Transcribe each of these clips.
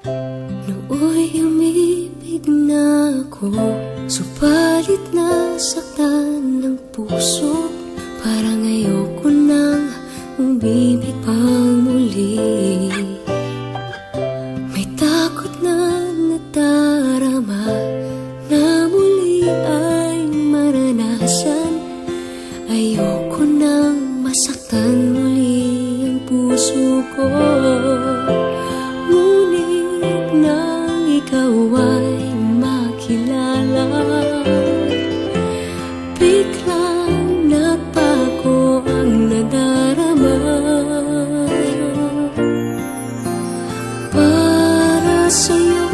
Nooy umibig na ako, subalit nasaktan ng puso. Parang ayoko nang umibig pang muli. May takot na nadarama na muli ay maranasan. Ayoko nang masaktan muli ang puso ko. Ngunit nang ikaw ay makilala, biglang nagbago ang nadarama. Para sa'yo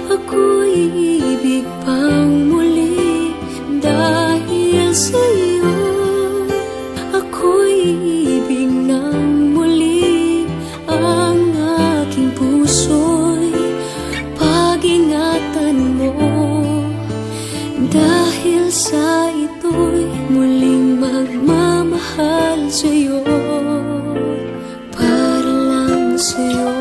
ako'y ibig pang muli. Dahil sa'yo ako'y ibig ng muli. Ang aking puso'y pag-ingatan mo. Dahil sa ito'y muling magmamahal sa'yo, para lang sa'yo.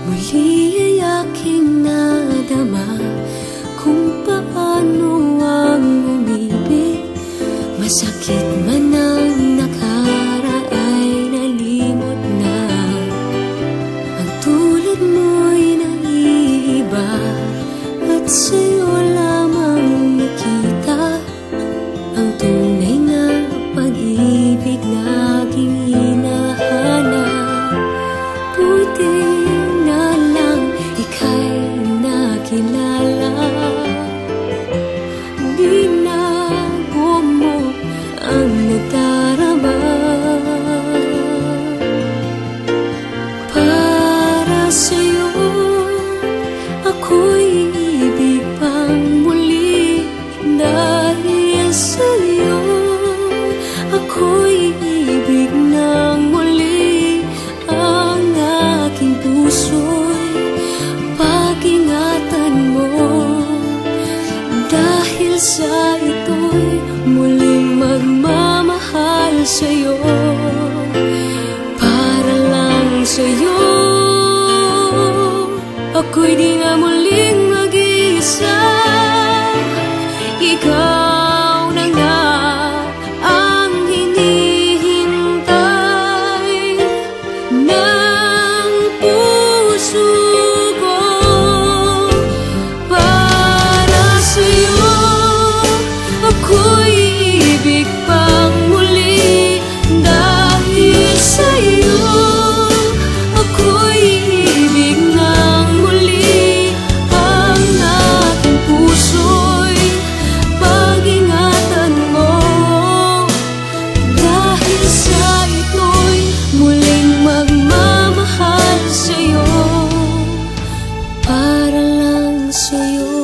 Muli ay aking nadama kung paano ang umibig. Masakit man ang nakaraay nalimot na. Ang tulad mo'y naiiba at sa'yo lamang nakita ang tunay na pag-ibig na aking hinahanap. Buti na lang ika'y nakilala. Binago mo ang nadarama. Para sa'yo ako'y ibig pang muli. Dahil sa'yo ako'y ibig ng muli. Ang aking puso'y pag-ingatan mo. Dahil sa ito'y muling magmamahal sa'yo, para lang sa'yo. Ako'y di na muling mag-iisa. Ikaw na nga ang hinihintay ng puso ko. Para sa'yo ako'y ibig pang muli. Dahil sa'yo ako'y ibig ng muli. Ang aking puso'y pag-ingatan mo. Dahil sa ito'y muling magmamahal sa'yo, para lang sa'yo.